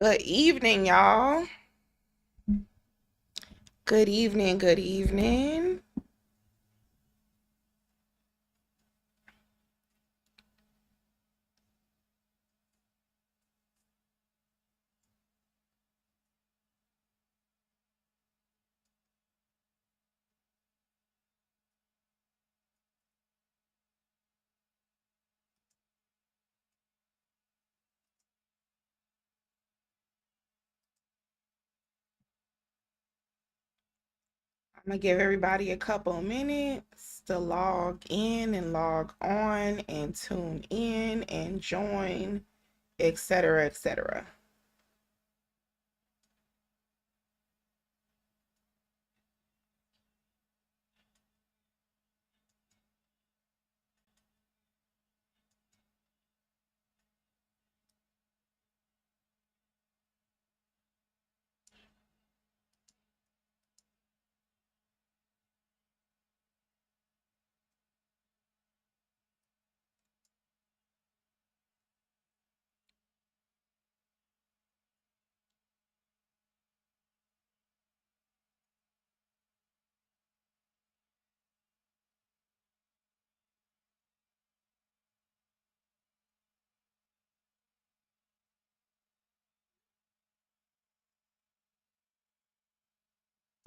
Good evening, y'all. Good evening, good evening. I'm gonna give everybody a couple minutes to log in and log on and tune in and join, etc., etc.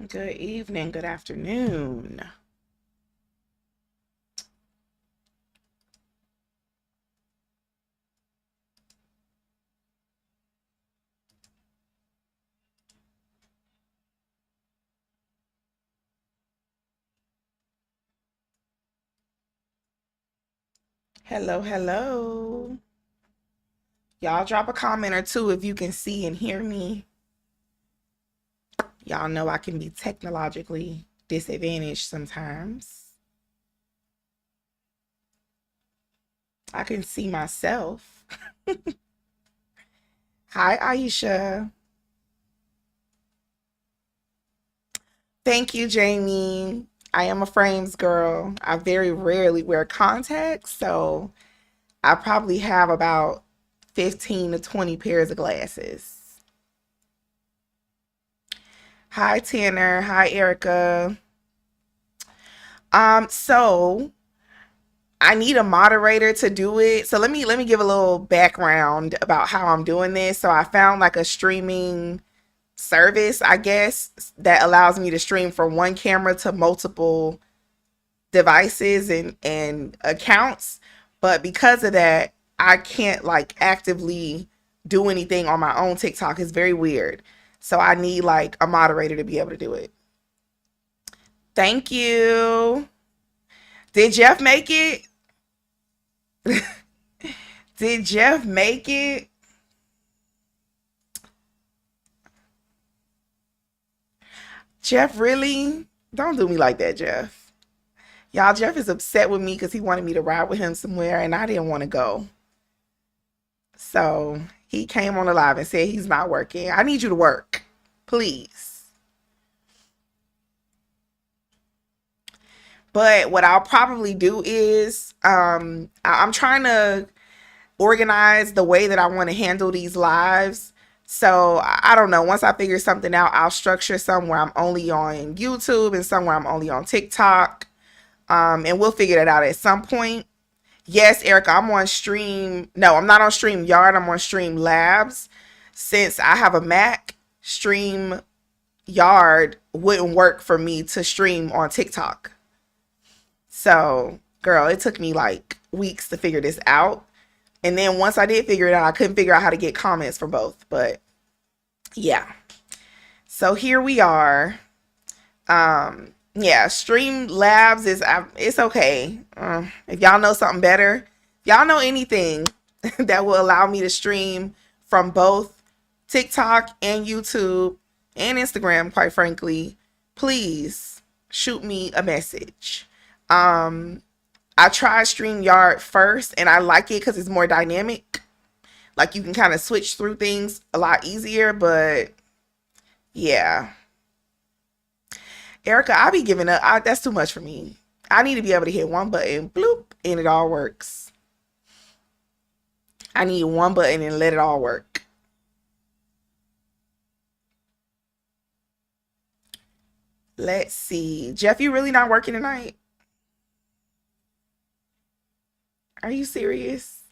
Good evening, good afternoon. Hello, hello. Y'all drop a comment or two if you can see and hear me. Y'all know I can be technologically disadvantaged sometimes. I can see myself. Hi, Aisha. Thank you, Jamie. I am a frames girl. I very rarely wear contacts, so I probably have about 15 to 20 pairs of glasses. Hi, Tanner. Hi, Erica. So I need a moderator to do it. So let me give a little background about how I'm doing this. So I found like a streaming service, I guess, that allows me to stream from one camera to multiple devices and accounts, but because of that I can't like actively do anything on my own TikTok. It's very weird, so I need like a moderator to be able to do it. Thank you. Did Jeff make it? Did Jeff make it? Jeff, really? Don't do me like that, Jeff. Y'all, Jeff is upset with me because he wanted me to ride with him somewhere and I didn't want to go. So he came on the live and said he's not working. I need you to work, please. But what I'll probably do is I'm trying to organize the way that I want to handle these lives. So I don't know. Once I figure something out, I'll structure some where I'm only on YouTube and some where I'm only on TikTok. And we'll figure that out at some point. Yes, Erica, I'm on Stream. No, I'm not on Stream Yard. I'm on Stream Labs. Since I have a Mac, Stream Yard wouldn't work for me to stream on TikTok. So, girl, it took me like weeks to figure this out. And then once I did figure it out, I couldn't figure out how to get comments for both. But yeah. So here we are. Yeah, Stream Labs is it's okay. If y'all know something better, if y'all know anything that will allow me to stream from both TikTok and YouTube and Instagram, quite frankly, please shoot me a message. Um, I tried StreamYard first and I like it because it's more dynamic. Like you can kind of switch through things a lot easier, but yeah. Erica, I be giving up. That's too much for me. I need to be able to hit one button, bloop, and it all works. I need one button and let it all work. Let's see. Jeff, you really not working tonight? Are you serious?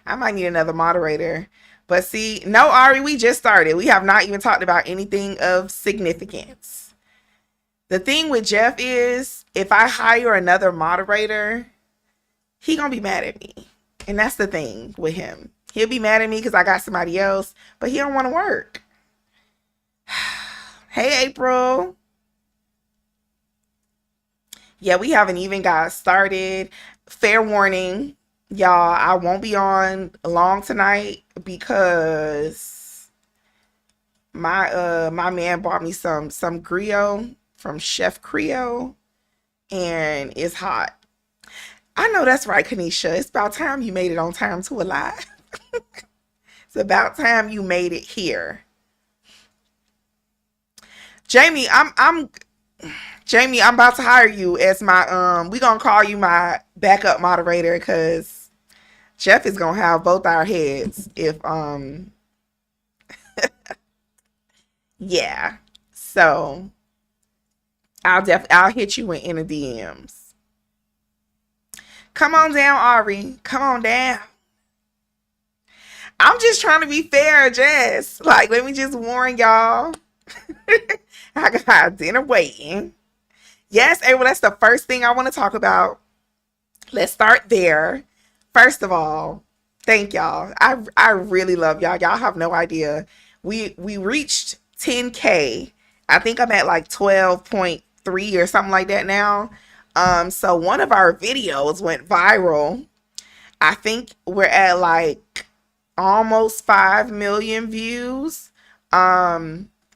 I might need another moderator. But see, no, Ari, we just started. We have not even talked about anything of significance. The thing with Jeff is, if I hire another moderator, he gonna be mad at me. And that's the thing with him. He'll be mad at me because I got somebody else, but he don't want to work. Hey, April. Yeah, we haven't even got started. Fair warning, y'all, I won't be on long tonight because my man bought me some griot from Chef Creole and it's hot. I know that's right, Kanisha. It's about time you made it on time to alive. It's about time you made it here. Jamie, Jamie, I'm about to hire you as my we gonna call you my backup moderator because Jeff is gonna have both our heads if yeah. So I'll hit you in the DMs. Come on down, Ari. Come on down. I'm just trying to be fair, Jess. Like, let me just warn y'all. I got dinner waiting. Yes, April, that's the first thing I want to talk about. Let's start there. First of all, thank y'all. I really love y'all. Y'all have no idea. We reached 10K. I think I'm at like 12.3 or something like that now. So one of our videos went viral. I think we're at like almost 5 million views.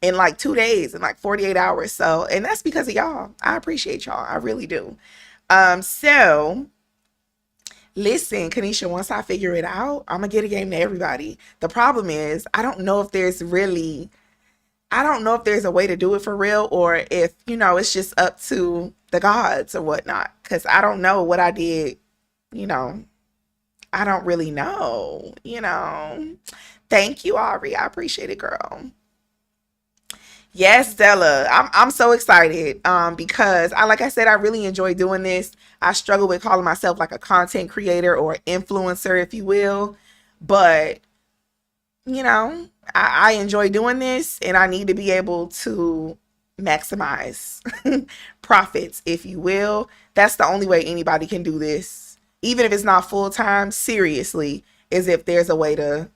In like 2 days, in like 48 hours. So, and that's because of y'all. I appreciate y'all. I really do. So listen, Kanisha, once I figure it out, I'm gonna get a game to everybody. The problem is, I don't know if there's a way to do it for real, or if, it's just up to the gods or whatnot. Cause I don't know what I did, you know, I don't really know, Thank you, Aubrey. I appreciate it, girl. Yes, Stella. I'm so excited because like I said, I really enjoy doing this. I struggle with calling myself like a content creator or influencer, if you will. But, I enjoy doing this and I need to be able to maximize profits, if you will. That's the only way anybody can do this. Even if it's not full time, seriously, is if there's a way to,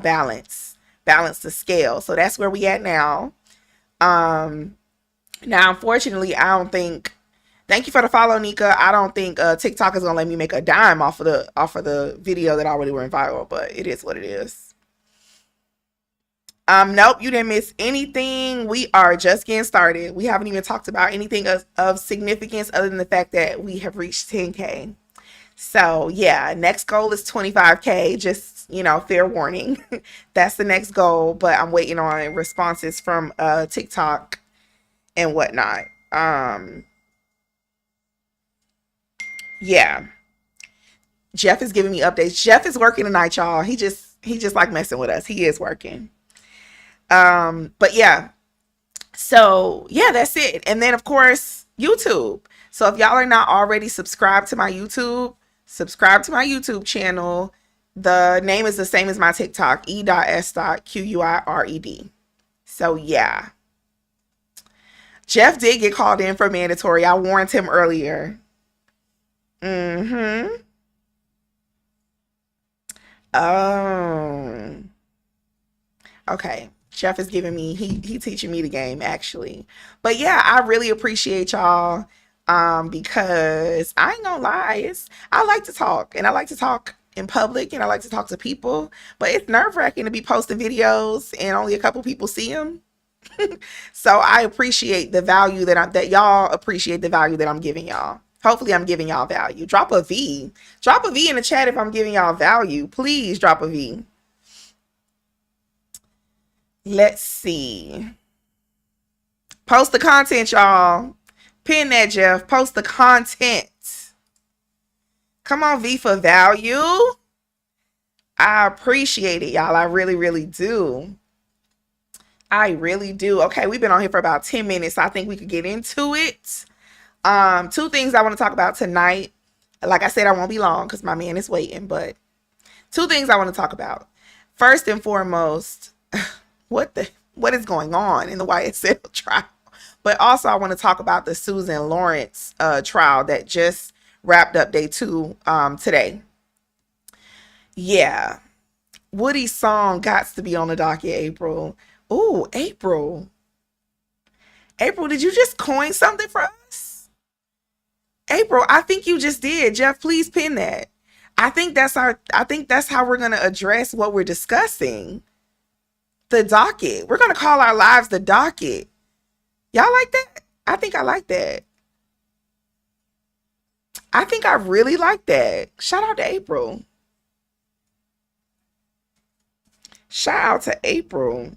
balance the scale. So that's where we at now. Now, unfortunately, I don't think. Thank you for the follow, Nika. I don't think TikTok is gonna let me make a dime off of the video that already went viral, but it is what it is. Nope, you didn't miss anything. We are just getting started. We haven't even talked about anything of significance other than the fact that we have reached 10K. So yeah, next goal is 25K. Just, fair warning. That's the next goal, but I'm waiting on responses from TikTok and whatnot. Yeah. Jeff is giving me updates. Jeff is working tonight, y'all. He just like messing with us. He is working. But yeah. So yeah, that's it. And then of course, YouTube. So if y'all are not already subscribed to my YouTube, subscribe to my YouTube channel. The name is the same as my TikTok, E.S.QUIRED. So yeah. Jeff did get called in for mandatory. I warned him earlier. Mm-hmm. Oh. Okay. Jeff is giving me, he teaching me the game, actually. But yeah, I really appreciate y'all. Because I ain't gonna lie, I like to talk, and I like to talk in public, and I like to talk to people, but it's nerve-wracking to be posting videos and only a couple people see them. So I appreciate the value that y'all appreciate the value that I'm giving y'all. Hopefully I'm giving y'all value. Drop a V in the chat if I'm giving y'all value. Please drop a V. Let's see. Post the content, y'all. Pin that, Jeff. Post the content. Come on, V for value. I appreciate it, y'all. I really, really do. I really do. Okay, we've been on here for about 10 minutes. So I think we could get into it. Two things I want to talk about tonight. Like I said, I won't be long because my man is waiting, but two things I want to talk about. First and foremost, what is going on in the YSL trial? But also I want to talk about the Susan Lawrence trial that just wrapped up day 2 today. Yeah. Woody's song Gots to be on the docket, April. Ooh, April. April, did you just coin something for us? April, I think you just did. Jeff, please pin that. I think that's how we're going to address what we're discussing. The docket. We're going to call our lives the docket. Y'all like that? I think I like that. I think I really like that. Shout out to April. Shout out to April.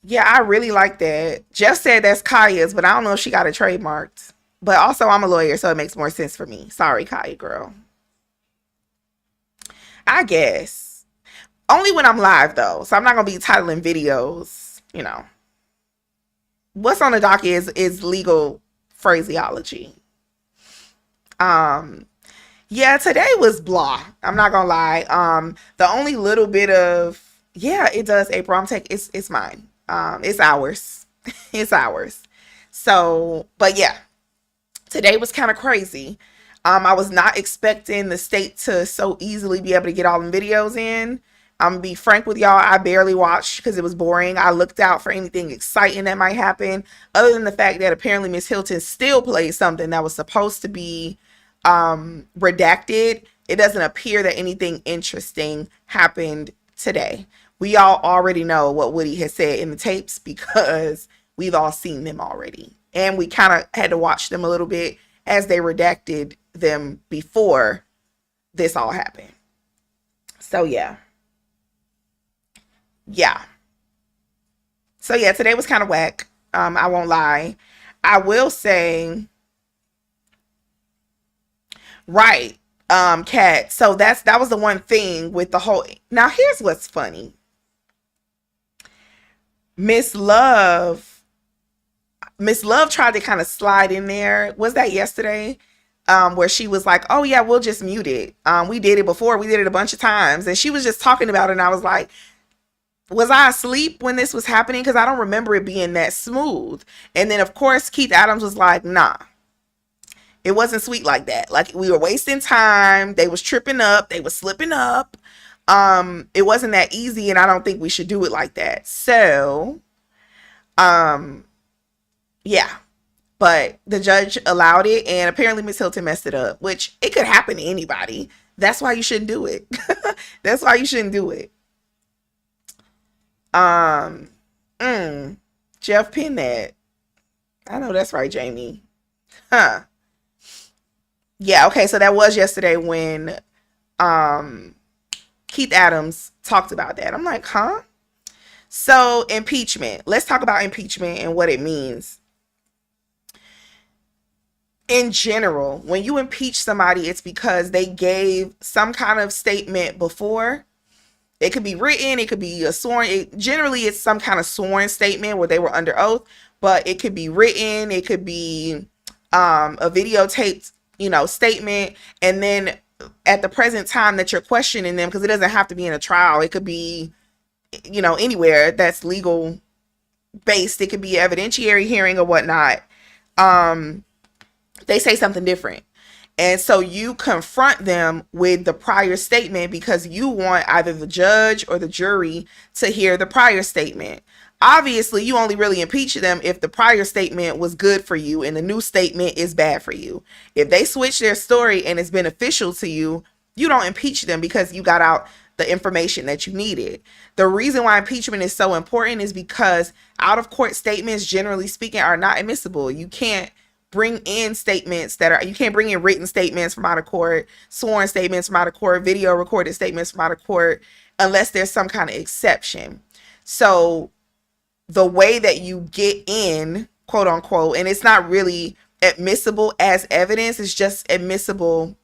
Yeah, I really like that. Jeff said that's Kaya's, but I don't know if she got it trademarked. But also, I'm a lawyer, so it makes more sense for me. Sorry, Kaya girl. I guess. Only when I'm live, though. So I'm not going to be titling videos. You know. What's on the docket is legal phraseology. Yeah, today was blah. I'm not gonna lie. The only little bit of, yeah, it does, April. It's mine. It's ours. It's ours. So, but yeah, today was kind of crazy. I was not expecting the state to so easily be able to get all the videos in. I'm gonna be frank with y'all. I barely watched because it was boring. I looked out for anything exciting that might happen, other than the fact that apparently Miss Hilton still played something that was supposed to be redacted. It doesn't appear that anything interesting happened today. We all already know what Woody has said in the tapes because we've all seen them already. And we kind of had to watch them a little bit as they redacted them before this all happened. So yeah. Yeah. So yeah, today was kind of whack. I won't lie. I will say, right, Kat. So that was the one thing with the whole. Now here's what's funny. Miss Love tried to kind of slide in there. Was that yesterday? Where she was like, "Oh yeah, we'll just mute it. We did it before. We did it a bunch of times," and she was just talking about it. And I was like, was I asleep when this was happening? Because I don't remember it being that smooth. And then, of course, Keith Adams was like, nah, it wasn't sweet like that. Like, we were wasting time. They was tripping up. They was slipping up. It wasn't that easy, and I don't think we should do it like that. So, yeah. But the judge allowed it, and apparently Miss Hilton messed it up, which it could happen to anybody. That's why you shouldn't do it. That's why you shouldn't do it. Um, Jeff pinned that. I know that's right, Jamie. Huh. Yeah, okay, so that was yesterday when Keith Adams talked about that. I'm like, huh? So, impeachment. Let's talk about impeachment and what it means. In general, when you impeach somebody, it's because they gave some kind of statement before. It could be written, it could be a sworn, generally it's some kind of sworn statement where they were under oath, but it could be written, it could be a videotaped, statement. And then at the present time that you're questioning them, because it doesn't have to be in a trial, it could be, anywhere that's legal based, it could be evidentiary hearing or whatnot. They say something different. And so you confront them with the prior statement because you want either the judge or the jury to hear the prior statement. Obviously, you only really impeach them if the prior statement was good for you and the new statement is bad for you. If they switch their story and it's beneficial to you, you don't impeach them because you got out the information that you needed. The reason why impeachment is so important is because out of court statements, generally speaking, are not admissible. You can't bring in statements you can't bring in written statements from out of court, sworn statements from out of court, video recorded statements from out of court, unless there's some kind of exception. So the way that you get in, quote unquote, and it's not really admissible as evidence, it's just admissible,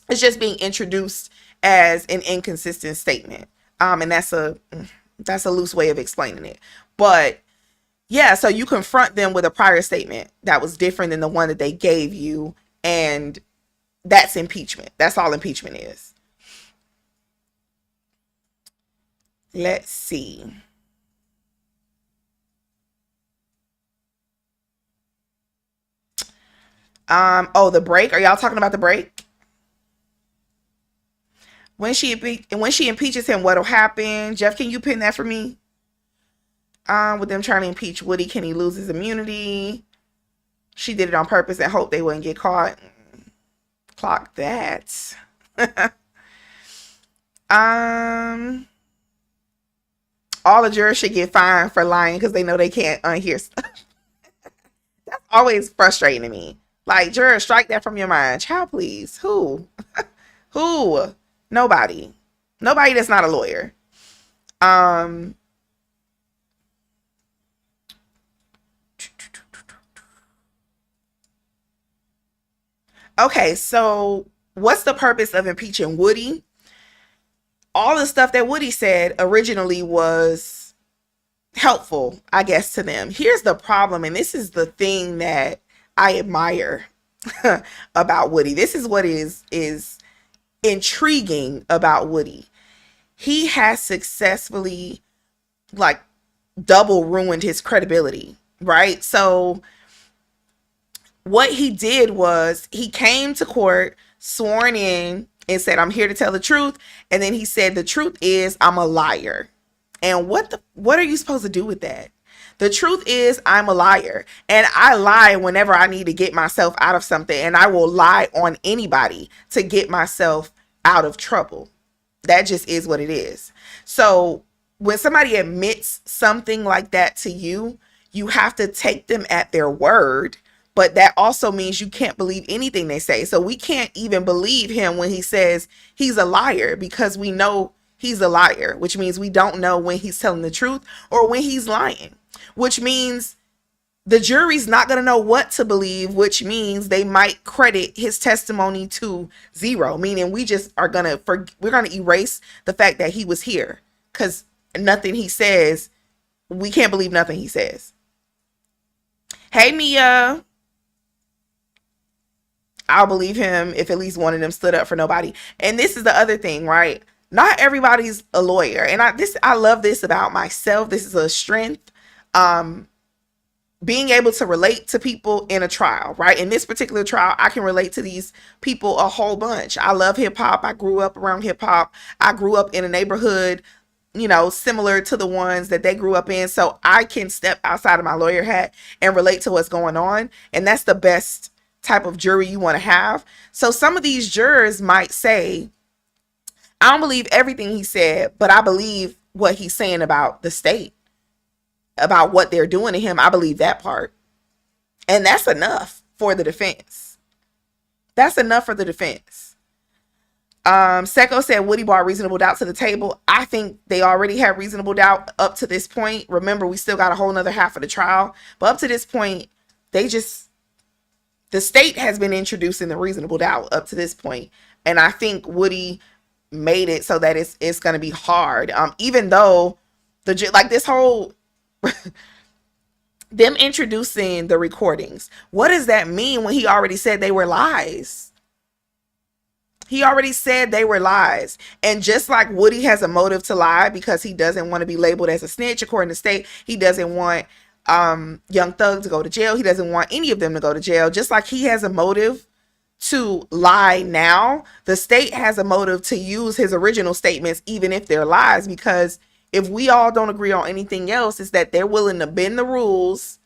it's just being introduced as an inconsistent statement. And that's a loose way of explaining it. But yeah, so you confront them with a prior statement that was different than the one that they gave you, and that's impeachment. That's all impeachment is. Let's see. Oh, the break. Are y'all talking about the break? When she impeaches him, what'll happen? Jeff, can you pin that for me? With them trying to impeach Woody, can he lose his immunity? She did it on purpose and hoped they wouldn't get caught. Clock that. All the jurors should get fined for lying because they know they can't unhear stuff. That's always frustrating to me. Like, jurors, strike that from your mind. Child, please. Who? Who? Nobody. Nobody that's not a lawyer. Okay, so what's the purpose of impeaching Woody? All the stuff that Woody said originally was helpful, I guess, to them. Here's the problem, and this is the thing that I admire about Woody. This is what is intriguing about Woody. He has successfully, like, double ruined his credibility, right? So what he did was he came to court, sworn in, and said, I'm here to tell the truth. And then he said, the truth is I'm a liar. And what are you supposed to do with that? The truth is I'm a liar, and I lie whenever I need to get myself out of something, and I will lie on anybody to get myself out of trouble. That just is what it is. So when somebody admits something like that to you, you have to take them at their word. But that also means you can't believe anything they say. So we can't even believe him when he says he's a liar, because we know he's a liar, which means we don't know when he's telling the truth or when he's lying, which means the jury's not going to know what to believe, which means they might credit his testimony to zero, meaning we just are going to we're going to erase the fact that he was here, because nothing he says, we can't believe nothing he says. Hey, Mia. I'll believe him if at least one of them stood up for nobody. And this is the other thing, right? Not everybody's a lawyer. And I love this about myself. This is a strength. Being able to relate to people in a trial, right? In this particular trial, I can relate to these people a whole bunch. I love hip hop. I grew up around hip hop. I grew up in a neighborhood, similar to the ones that they grew up in. So I can step outside of my lawyer hat and relate to what's going on. And that's the best type of jury you want to have. So some of these jurors might say, I don't believe everything he said, but I believe what he's saying about the state, about what they're doing to him. I believe that part. And that's enough for the defense. That's enough for the defense. Secco said Woody brought reasonable doubt to the table. I think they already had reasonable doubt up to this point. Remember, we still got a whole nother half of the trial. But up to this point, the state has been introducing the reasonable doubt up to this point. And I think Woody made it so that it's going to be hard. Even though this whole them introducing the recordings, what does that mean when he already said they were lies? He already said they were lies. And just like Woody has a motive to lie because he doesn't want to be labeled as a snitch, according to state, he doesn't want Young Thug to go to jail. He doesn't want any of them to go to jail. Just like he has a motive to lie now, the state has a motive to use his original statements, even if they're lies, because if we all don't agree on anything else, it's that they're willing to bend the rules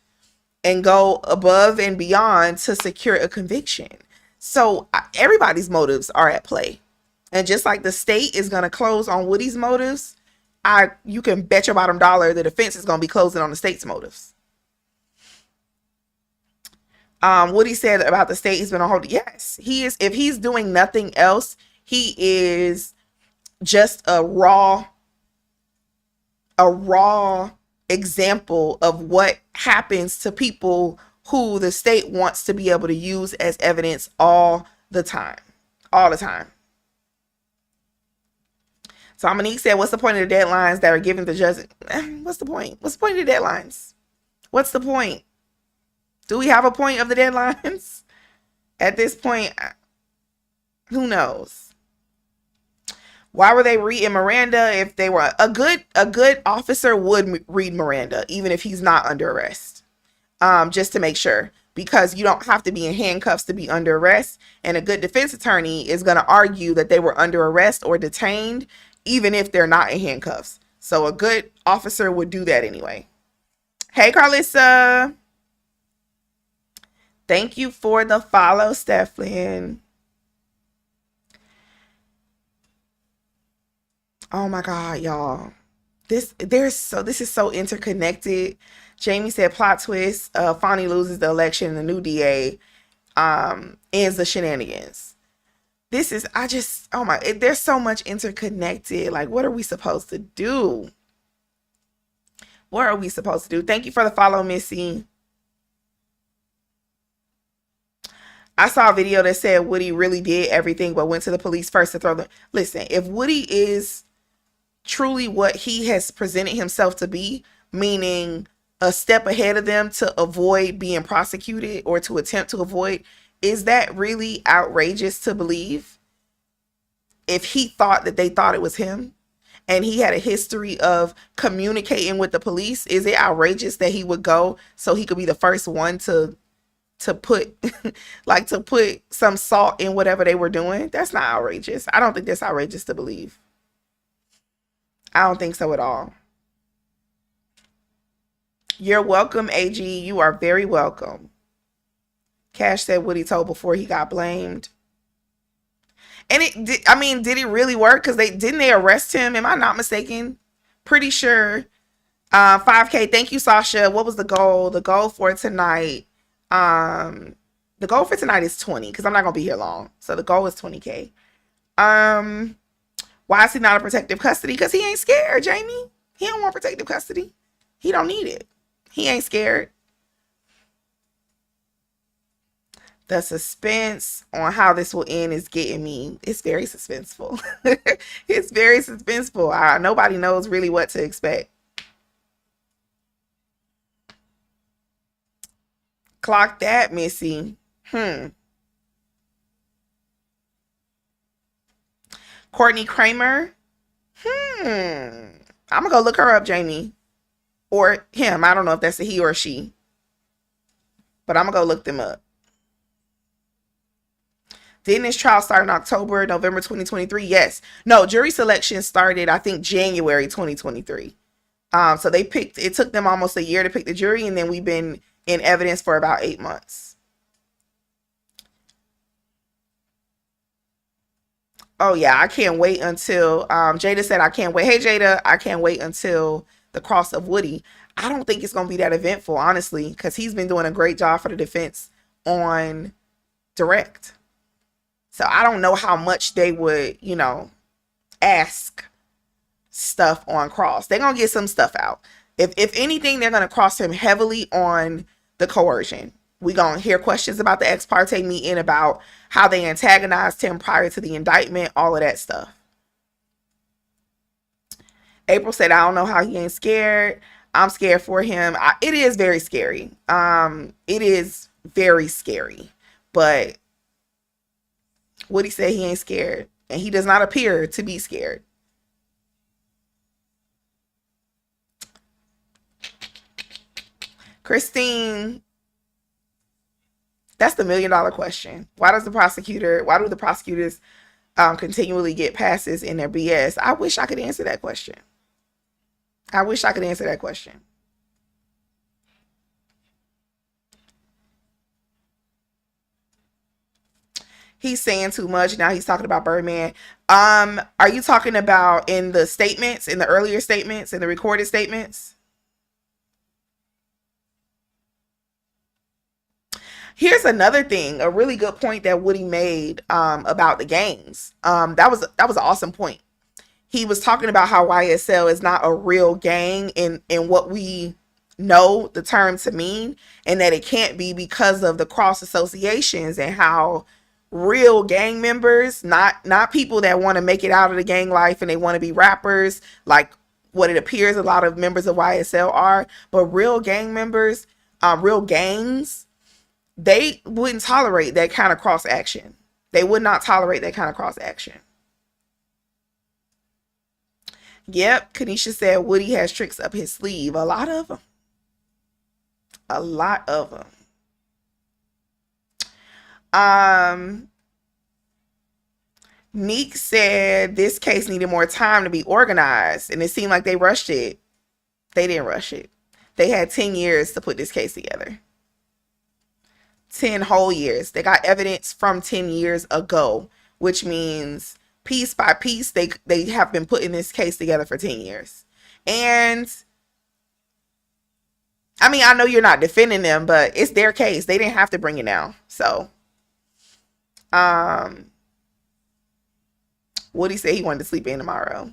and go above and beyond to secure a conviction. So everybody's motives are at play. And just like the state is going to close on Woody's motives, you can bet your bottom dollar the defense is going to be closing on the state's motives. Woody said about the state, he's been on hold. Yes, he is. If he's doing nothing else, he is just a raw example of what happens to people who the state wants to be able to use as evidence all the time. So Monique said, what's the point of the deadlines that are given to judges? What's the point? What's the point of the deadlines? What's the point? Do we have a point of the deadlines? At this point, who knows? Why were they reading Miranda? If they were a good officer would read Miranda, even if he's not under arrest, just to make sure, because you don't have to be in handcuffs to be under arrest. And a good defense attorney is going to argue that they were under arrest or detained, even if they're not in handcuffs. So a good officer would do that anyway. Hey, Carlissa. Thank you for the follow, Stephlyn. Oh my God, y'all. This is so interconnected. Jamie said plot twist, Fonnie loses the election and the new DA ends the shenanigans. This is, there's so much interconnected. Like, what are we supposed to do? What are we supposed to do? Thank you for the follow, Missy. I saw a video that said Woody really did everything but went to the police first to throw them. Listen, if Woody is truly what he has presented himself to be, meaning a step ahead of them to avoid being prosecuted or to attempt to avoid, is that really outrageous to believe? If he thought that they thought it was him and he had a history of communicating with the police, is it outrageous that he would go so he could be the first one to put to put some salt in whatever they were doing? That's not outrageous. I don't think that's outrageous to believe. I don't think so at all. You're welcome, AG. You are very welcome. Cash said what he told before he got blamed. And did it really work? Because didn't they arrest him? Am I not mistaken? Pretty sure. 5K. Thank you, Sasha. What was the goal? The goal for tonight. The goal for tonight is 20 because I'm not gonna be here long. So the goal is 20K. Why is he not in protective custody? Because he ain't scared, Jamie. He don't want protective custody. He don't need it. He ain't scared. The suspense on how this will end is getting me. It's very suspenseful. It's very suspenseful. Nobody knows really what to expect. Clock that, Missy. Courtney Kramer. I'm gonna go look her up, Jamie. Or him. I don't know if that's a he or a she. But I'm gonna go look them up. Didn't this trial start in October, November 2023? Yes. No, jury selection started, I think, January 2023. So it took them almost a year to pick the jury, and then we've been in evidence for about 8 months. Oh yeah, I can't wait until Jada said I can't wait. Hey Jada, I can't wait until the cross of Woody. I don't think it's gonna be that eventful, honestly, because he's been doing a great job for the defense on direct. So I don't know how much they would, ask stuff on cross. They're gonna get some stuff out. If anything, they're gonna cross him heavily on the coercion. We're gonna hear questions about the ex parte meeting, about how they antagonized him prior to the indictment, all of that stuff. April said, I don't know how he ain't scared. I'm scared for him. It is very scary. It is very scary. But Woody said he ain't scared. And he does not appear to be scared. Christine, that's the $1 million question. Why do the prosecutors continually get passes in their BS? I wish I could answer that question. He's saying too much. Now he's talking about Birdman. Are you talking about in the statements, in the earlier statements, in the recorded statements? Here's another thing, a really good point that Woody made about the gangs. That was an awesome point. He was talking about how YSL is not a real gang in what we know the term to mean, and that it can't be because of the cross associations and how real gang members, not people that want to make it out of the gang life and they want to be rappers, like what it appears a lot of members of YSL are, but real gang members, real gangs, they wouldn't tolerate that kind of cross action. They would not tolerate that kind of cross action. Yep, Kanisha said Woody has tricks up his sleeve. A lot of them. A lot of them. Neek said this case needed more time to be organized, and it seemed like they rushed it. They didn't rush it. They had 10 years to put this case together. 10 whole years. They got evidence from 10 years ago, which means piece by piece, they have been putting this case together for 10 years. And I mean, I know you're not defending them, but it's their case. They didn't have to bring it now. So, Woody said he wanted to sleep in tomorrow.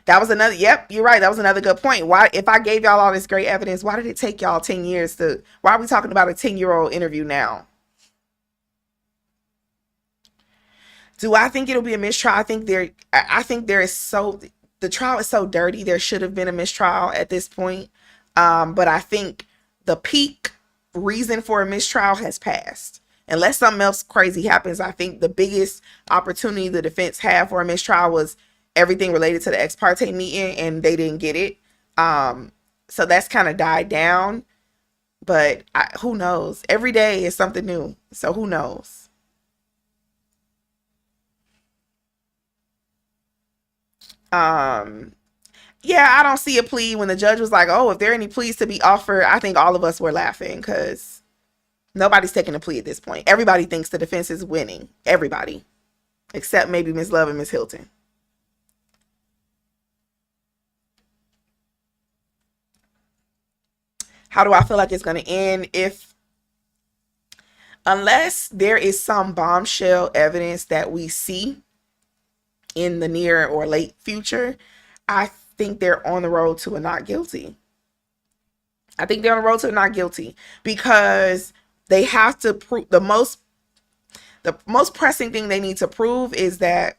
That was another, yep, you're right. That was another good point. Why, if I gave y'all all this great evidence, why did it take y'all 10 years to, why are we talking about a 10-year-old interview now? Do I think it'll be a mistrial? I think there is so, the trial is so dirty. There should have been a mistrial at this point. But I think the peak reason for a mistrial has passed. Unless something else crazy happens, I think the biggest opportunity the defense had for a mistrial was everything related to the ex parte meeting, and they didn't get it. So that's kind of died down. But who knows? Every day is something new. So who knows? Yeah, I don't see a plea. When the judge was like, oh, if there are any pleas to be offered, I think all of us were laughing because nobody's taking a plea at this point. Everybody thinks the defense is winning. Everybody. Except maybe Ms. Love and Ms. Hilton. How do I feel like it's going to end? Unless there is some bombshell evidence that we see in the near or late future, I think they're on the road to a not guilty. I think they're on the road to a not guilty because they have to prove the most pressing thing they need to prove is that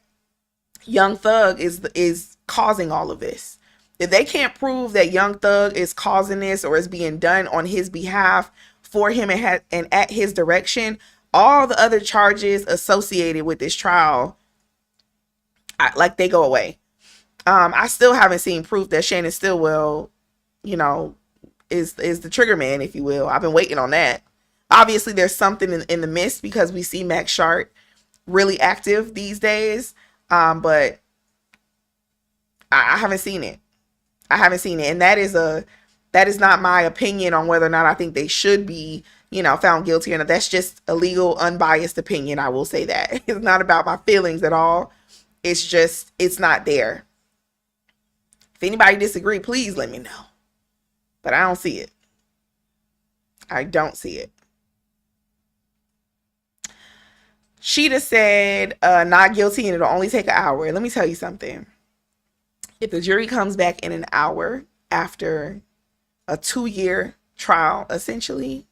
Young Thug is causing all of this. If they can't prove that Young Thug is causing this or is being done on his behalf for him and at his direction, all the other charges associated with this trial, they go away. I still haven't seen proof that Shannon Stillwell, is the trigger man, if you will. I've been waiting on that. Obviously, there's something in the midst because we see Max Sharp really active these days. But I haven't seen it. I haven't seen it. And that is not my opinion on whether or not I think they should be, found guilty or not. That's just a legal, unbiased opinion. I will say that. It's not about my feelings at all. It's just, it's not there. If anybody disagree, please let me know. But I don't see it. I don't see it. Sheeta said, not guilty and it'll only take an hour. Let me tell you something. If the jury comes back in an hour after a 2-year trial, essentially,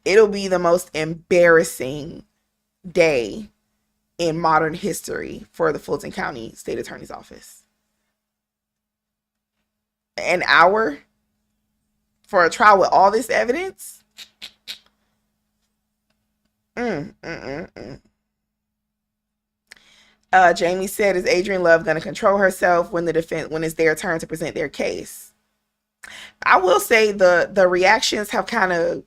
it'll be the most embarrassing day in modern history for the Fulton County State Attorney's Office. An hour for a trial with all this evidence? Jamie said, is Adrienne Love going to control herself when it's their turn to present their case? I will say the reactions have kind of,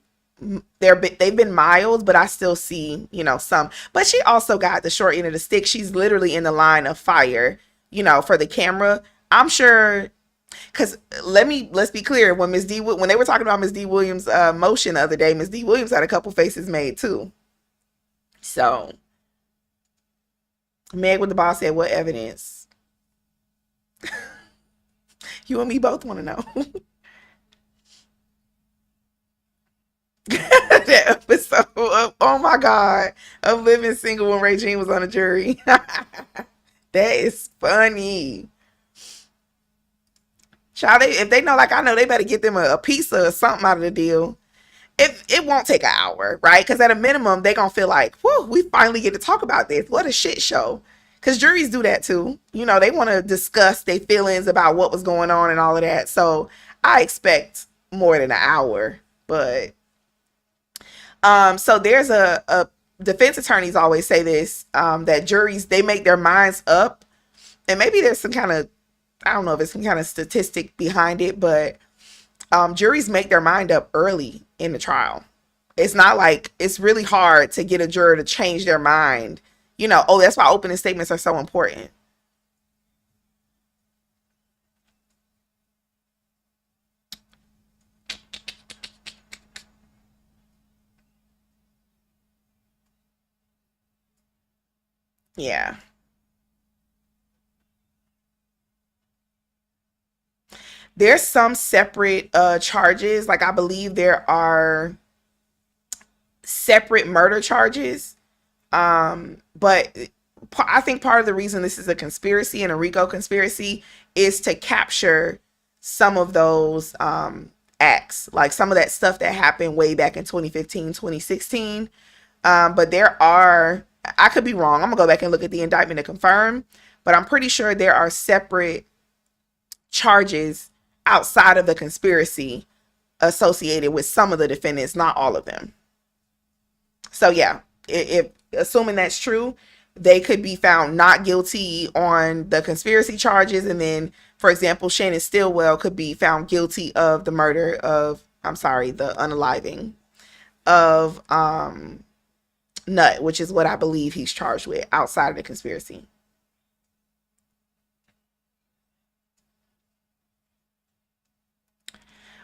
they've been mild, but I still see, some. But she also got the short end of the stick. She's literally in the line of fire, for the camera. I'm sure, because let's be clear. When they were talking about Ms. D. Williams' motion the other day, Ms. D. Williams had a couple faces made too. So, Meg with the boss said, what evidence? You and me both want to know. That episode of, oh my God, of Living Single when Regine was on the jury. That is funny. Child, if they know, like I know, they better get them a pizza or something out of the deal. it won't take an hour, right? Because at a minimum, they're gonna feel like, whoa, we finally get to talk about this. What a shit show. Because juries do that too. You know, they want to discuss their feelings about what was going on and all of that. So I expect more than an hour. But so there's a defense attorneys always say this, that juries, they make their minds up, and maybe there's some kind of, I don't know if it's some kind of statistic behind it, but juries make their mind up early in the trial. It's not like, it's really hard to get a juror to change their mind. You know, oh, that's why opening statements are so important. Yeah. There's some separate charges. Like I believe there are separate murder charges. But I think part of the reason this is a conspiracy and a RICO conspiracy is to capture some of those acts, like some of that stuff that happened way back in 2015, 2016. But there are, I could be wrong. I'm gonna go back and look at the indictment to confirm, but I'm pretty sure there are separate charges outside of the conspiracy associated with some of the defendants, not all of them. So yeah, if assuming that's true, they could be found not guilty on the conspiracy charges, and then, for example, Shannon Stillwell could be found guilty of the murder of, I'm sorry, the unaliving of Nut, which is what I believe he's charged with outside of the conspiracy.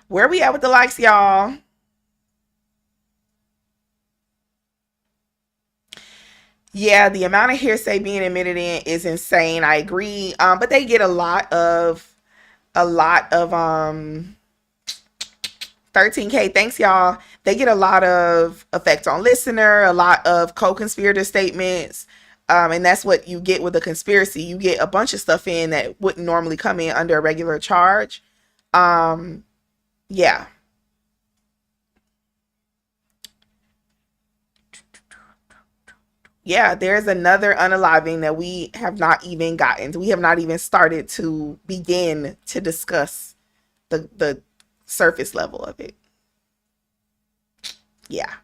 Where we at with the likes, y'all? Yeah, the amount of hearsay being admitted in is insane. I agree. But they get a lot of 13K. Thanks, y'all. They get a lot of effect on listener, a lot of co-conspirator statements. And that's what you get with a conspiracy. You get a bunch of stuff in that wouldn't normally come in under a regular charge. Um, yeah. Yeah, there's another unaliving that we have not even gotten. We have not even started to begin to discuss the surface level of it. Yeah.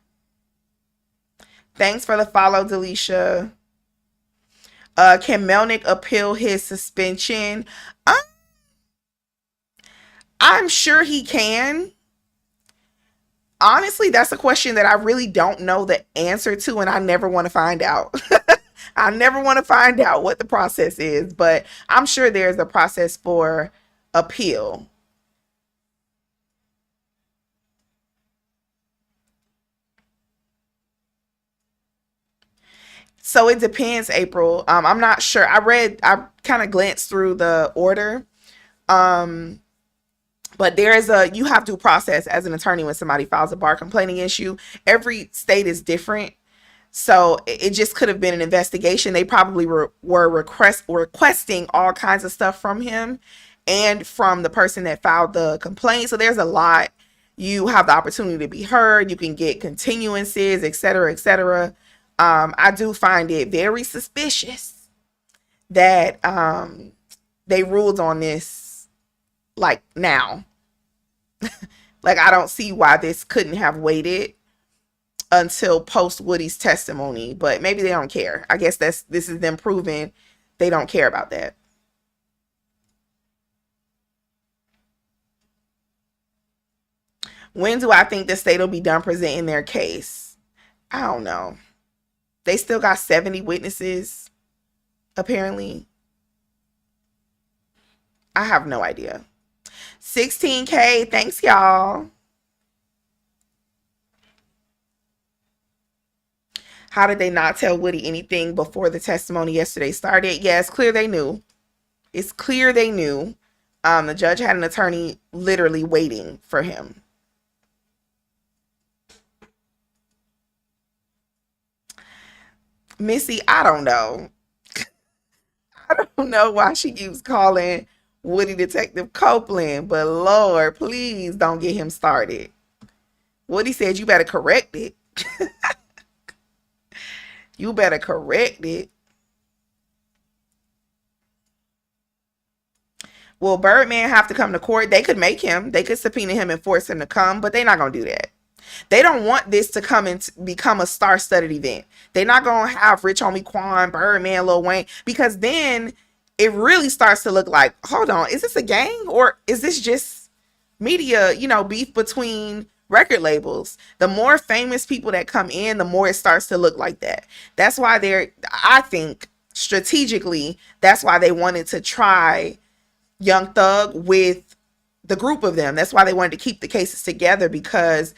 Thanks for the follow, Delisha. Can Melnick appeal his suspension? Um, I'm sure he can. Honestly, that's a question that I really don't know the answer to, and I never want to find out. I never want to find out what the process is, but I'm sure there's a process for appeal. So it depends, April. I'm not sure. I kind of glanced through the order. Um, but there is a, you have due process as an attorney when somebody files a bar complaint against you. Every state is different. So it just could have been an investigation. They probably were requesting all kinds of stuff from him and from the person that filed the complaint. So there's a lot. You have the opportunity to be heard. You can get continuances, et cetera, et cetera. I do find it very suspicious that they ruled on this like now. Like, I don't see why this couldn't have waited until post Woody's testimony, but maybe they don't care. I guess this is them proving they don't care about that. When do I think the state will be done presenting their case? I don't know. They still got 70 witnesses, apparently. I have no idea. 16K, thanks, y'all. How did they not tell Woody anything before the testimony yesterday started? Yeah, it's clear they knew. It's clear they knew. The judge had an attorney literally waiting for him. Missy, I don't know. I don't know why she keeps calling Woody Detective Copeland, but Lord, please don't get him started. Woody said, you better correct it. You better correct it. Will Birdman have to come to court? They could make him. They could subpoena him and force him to come, but they're not going to do that. They don't want this to come and become a star-studded event. They're not going to have Rich Homie Quan, Birdman, Lil Wayne, because then it really starts to look like, hold on, is this a gang or is this just media, beef between record labels? The more famous people that come in, the more it starts to look like that. That's why I think strategically, that's why they wanted to try Young Thug with the group of them. That's why they wanted to keep the cases together, because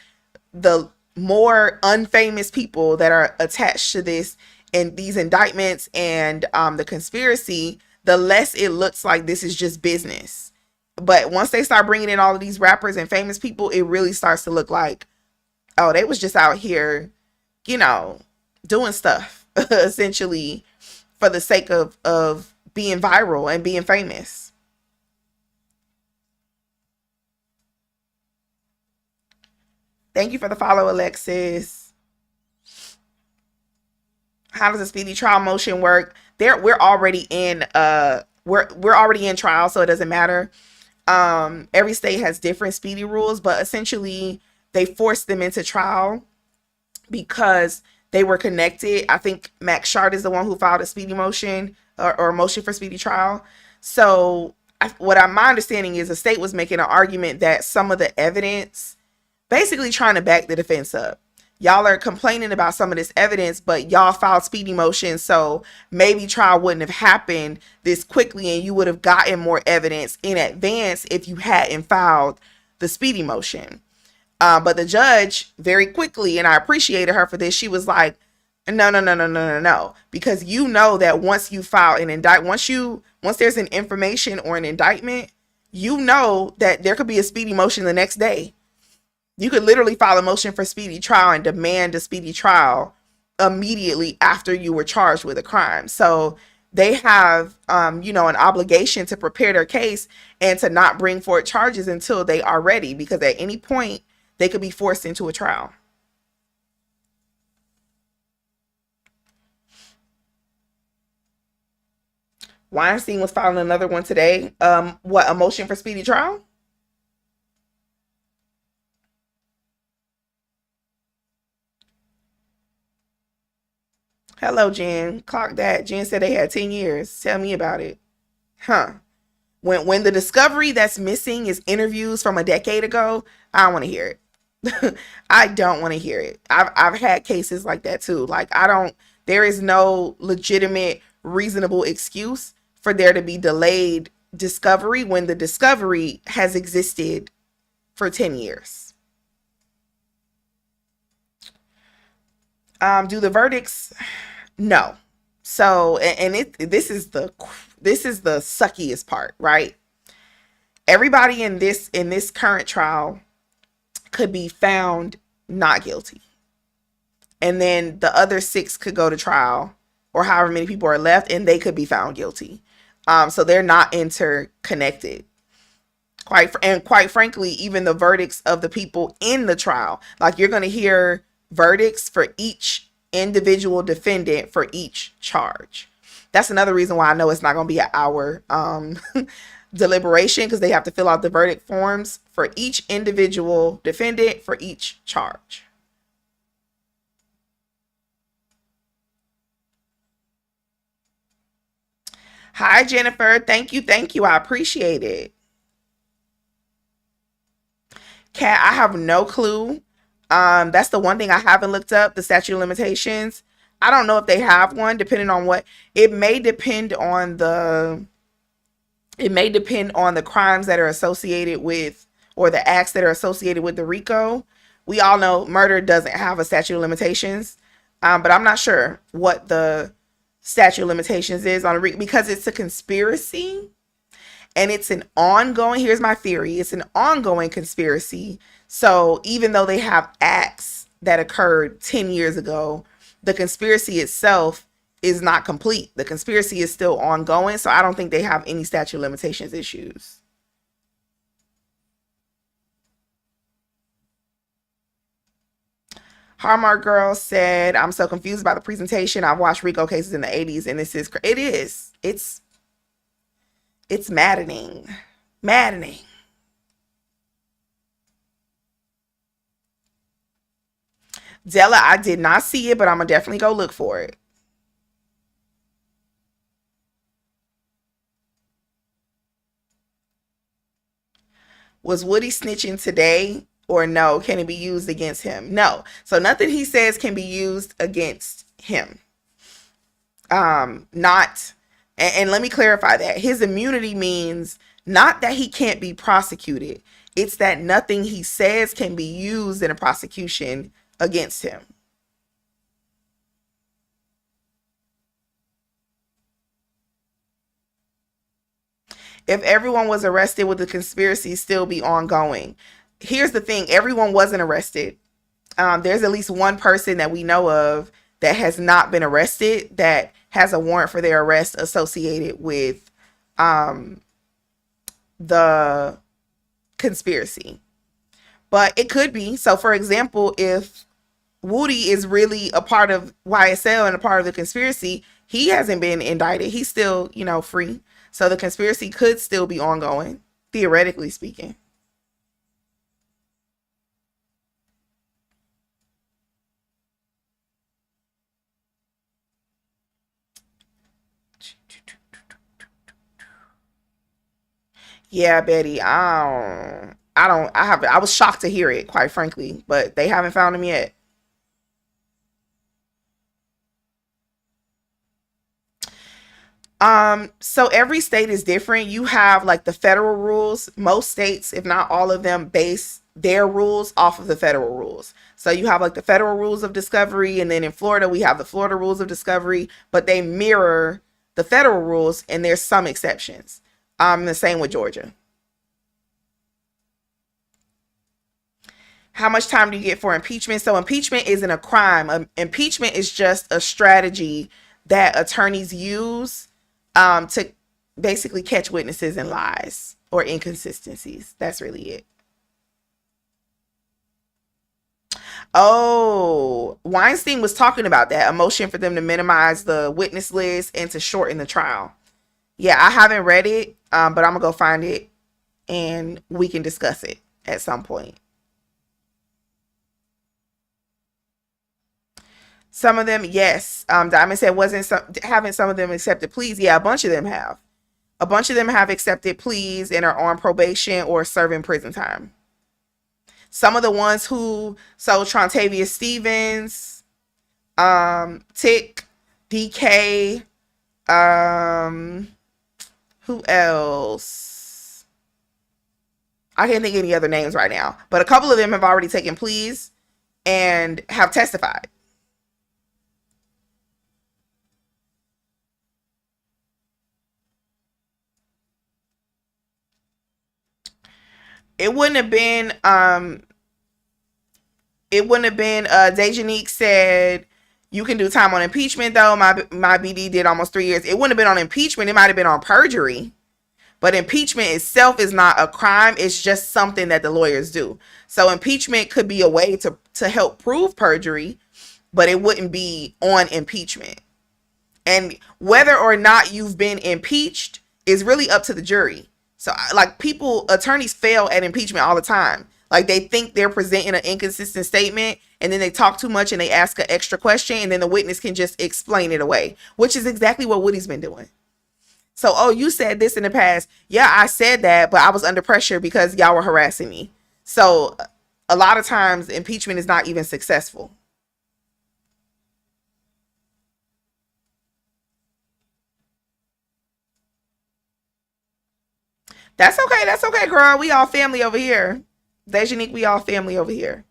the more unfamous people that are attached to this and these indictments and the conspiracy, the less it looks like this is just business. But once they start bringing in all of these rappers and famous people, it really starts to look like, oh, they was just out here, doing stuff essentially for the sake of being viral and being famous. Thank you for the follow, Alexis. How does a speedy trial motion work? We're already in trial, so it doesn't matter. Every state has different speedy rules, but essentially they forced them into trial because they were connected. I think Max Shard is the one who filed a speedy motion or a motion for speedy trial. So my understanding is the state was making an argument that some of the evidence, basically trying to back the defense up. Y'all are complaining about some of this evidence, but y'all filed speedy motions, so maybe trial wouldn't have happened this quickly and you would have gotten more evidence in advance if you hadn't filed the speedy motion. But the judge very quickly, and I appreciated her for this, she was like, no, because that once you file an indictment, once there's an information or an indictment, that there could be a speedy motion the next day. You could literally file a motion for speedy trial and demand a speedy trial immediately after you were charged with a crime. So they have, an obligation to prepare their case and to not bring forward charges until they are ready, because at any point they could be forced into a trial. Weinstein was filing another one today. A motion for speedy trial? Hello, Jen. Clock that. Jen said they had 10 years. Tell me about it. Huh. When the discovery that's missing is interviews from a decade ago, I don't want to hear it. I don't want to hear it. I've had cases like that too. Like, there is no legitimate, reasonable excuse for there to be delayed discovery when the discovery has existed for 10 years. Do the verdicts? No. So, and this is the suckiest part, right? Everybody in this current trial could be found not guilty. And then the other 6 could go to trial, or however many people are left, and they could be found guilty. So they're not interconnected. Quite frankly, even the verdicts of the people in the trial, like, you're going to hear verdicts for each individual defendant for each charge. That's another reason why I know it's not going to be an hour deliberation, because they have to fill out the verdict forms for each individual defendant for each charge. Hi, Jennifer. Thank you. I appreciate it. Kat, I have no clue. That's the one thing I haven't looked up, the statute of limitations. I don't know if they have one, depending on what. It may depend on the crimes that are associated with, or the acts that are associated with the RICO. We all know murder doesn't have a statute of limitations, but I'm not sure what the statute of limitations is on a RICO, because it's a conspiracy and it's an ongoing, here's my theory, it's an ongoing conspiracy. So even though they have acts that occurred 10 years ago, the conspiracy itself is not complete. The conspiracy is still ongoing. So I don't think they have any statute of limitations issues. Hallmark Girl said, I'm so confused by the presentation. I've watched RICO cases in the 80s and this is, it is. It's maddening. Maddening. Della, I did not see it, but I'm going to definitely go look for it. Was Woody snitching today or no? Can it be used against him? No. So nothing he says can be used against him. Not, and let me clarify that. His immunity means not that he can't be prosecuted. It's that nothing he says can be used in a prosecution against him. If everyone was arrested, would the conspiracy still be ongoing? Here's the thing, everyone wasn't arrested. There's at least one person that we know of that has not been arrested that has a warrant for their arrest associated with the conspiracy. But it could be. So, for example, if Woody is really a part of YSL and a part of the conspiracy, he hasn't been indicted. He's still, free. So the conspiracy could still be ongoing, theoretically speaking. Yeah, Betty. I was shocked to hear it, quite frankly, but they haven't found him yet. So every state is different. You have like the federal rules. Most states, if not all of them, base their rules off of the federal rules. So you have like the federal rules of discovery, and then in Florida we have the Florida rules of discovery, but they mirror the federal rules, and there's some exceptions. The same with Georgia. How much time do you get for impeachment? So impeachment isn't a crime. Impeachment is just a strategy that attorneys use to basically catch witnesses in lies or inconsistencies. That's really it. Oh, Weinstein was talking about that, a motion for them to minimize the witness list and to shorten the trial. Yeah, I haven't read it, but I'm gonna go find it and we can discuss it at some point. Some of them, yes. Diamond said wasn't haven't some of them accepted pleas. Yeah, a bunch of them have. A bunch of them have accepted pleas and are on probation or serving prison time. Some of the ones who, so Trontavia Stevens, Tick, DK, who else? I can't think of any other names right now, but a couple of them have already taken pleas and have testified. It wouldn't have been Dejanique said you can do time on impeachment though. My BD did almost 3 years. It wouldn't have been on impeachment. It might have been on perjury. But impeachment itself is not a crime. It's just something that the lawyers do. So impeachment could be a way to help prove perjury, but it wouldn't be on impeachment. And whether or not you've been impeached is really up to the jury. So like attorneys fail at impeachment all the time. Like they think they're presenting an inconsistent statement and then they talk too much and they ask an extra question and then the witness can just explain it away, which is exactly what Woody's been doing. So, oh, you said this in the past. Yeah, I said that, but I was under pressure because y'all were harassing me. So a lot of times impeachment is not even successful. That's okay. That's okay, girl. We all family over here. That's unique. We all family over here.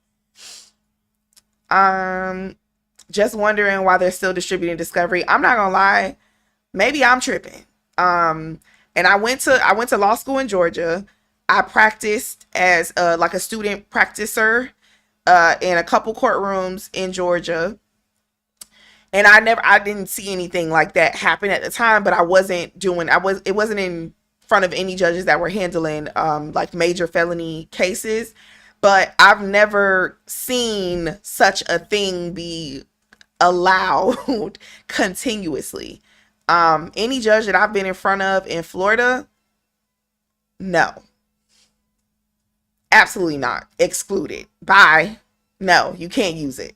Um, just wondering why they're still distributing Discovery. I'm not gonna lie. Maybe I'm tripping. Um, and I went to law school in Georgia. I practiced as like a student practicer in a couple courtrooms in Georgia, and I didn't see anything like that happen at the time. But it wasn't in front of any judges that were handling like major felony cases. but I've never seen such a thing be allowed continuously. Any judge that I've been in front of in Florida, no, absolutely not. Excluded. Bye. No, you can't use it.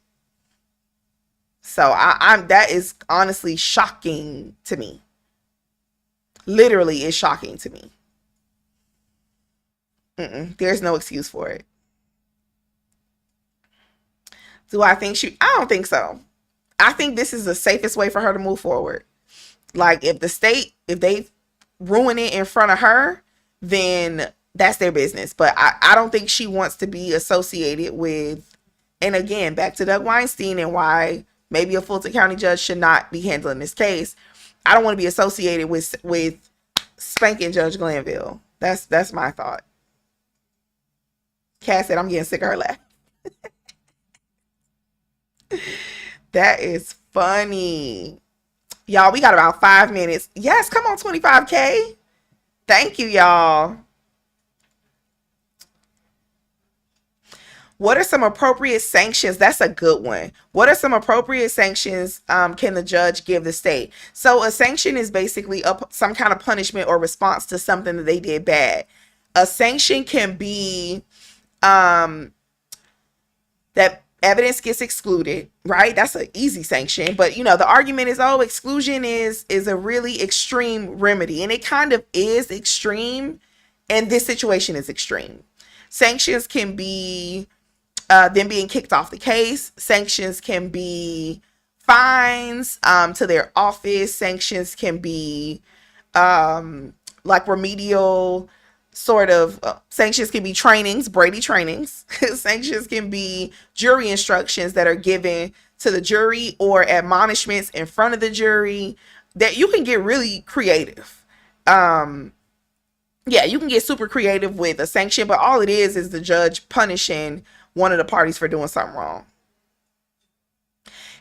So I'm that is honestly shocking to me. Literally is shocking to me. There's no excuse for it. Do I think she? I don't think so. I think this is the safest way for her to move forward. Like if the state, if they ruin it in front of her, then that's their business. But I don't think she wants to be associated with, and again, back to Doug Weinstein and why maybe a Fulton County judge should not be handling this case. I don't want to be associated with spanking Judge Glanville. That's my thought. Cass said I'm getting sick of her laugh. That is funny. Y'all, we got about 5 minutes. Yes, come on, 25K. Thank you, y'all. What are some appropriate sanctions? That's a good one. What are some appropriate sanctions can the judge give the state? So a sanction is basically some kind of punishment or response to something that they did bad. A sanction can be that evidence gets excluded, right? That's an easy sanction. But the argument is, oh, exclusion is a really extreme remedy, and it kind of is extreme, and this situation is extreme. Sanctions can be them being kicked off the case. Sanctions can be fines to their office. Sanctions can be like remedial sort of sanctions can be trainings, Brady trainings. Sanctions can be jury instructions that are given to the jury or admonishments in front of the jury. That you can get really creative. Yeah, you can get super creative with a sanction, but all it is the judge punishing one of the parties for doing something wrong.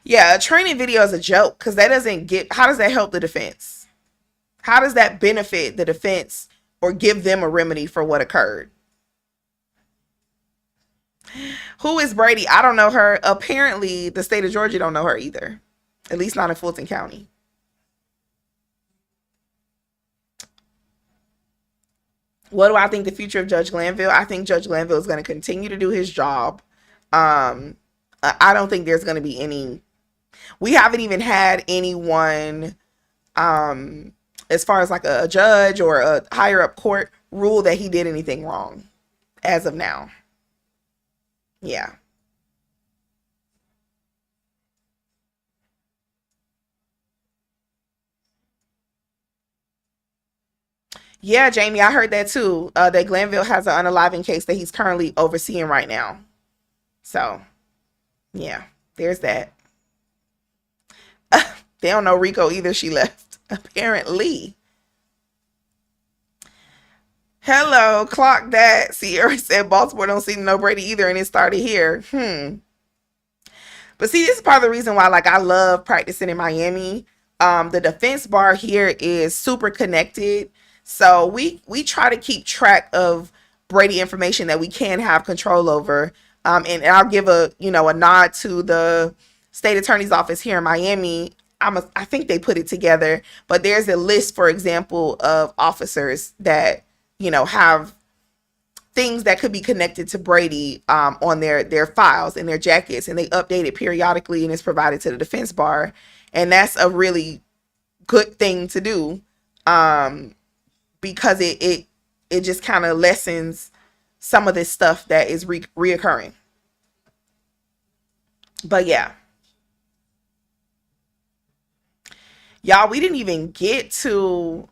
Yeah, a training video is a joke because that doesn't get, how does that help the defense? How does that benefit the defense or give them a remedy for what occurred? Who is Brady? I don't know her. Apparently, the state of Georgia don't know her either. At least not in Fulton County. What do I think the future of Judge Glanville? I think Judge Glanville is going to continue to do his job. I don't think there's going to be any. We haven't even had anyone, as far as like a judge or a higher up court, rule that he did anything wrong as of now. Yeah. Yeah, Jamie, I heard that too. That Glanville has an unaliving case that he's currently overseeing right now. So, yeah, there's that. They don't know Rico either. She left, apparently. Hello, clock that. Sierra said Baltimore don't see no Brady either, and it started here. But see, this is part of the reason why, like, I love practicing in Miami. The defense bar here is super connected, so we try to keep track of Brady information that we can have control over. And I'll give a nod to the state attorney's office here in Miami. I think they put it together, but there's a list, for example, of officers that have things that could be connected to Brady on their files and their jackets, and they update it periodically, and it's provided to the defense bar, and that's a really good thing to do, because it just kind of lessens some of this stuff that is reoccurring. But yeah, y'all, we didn't even get to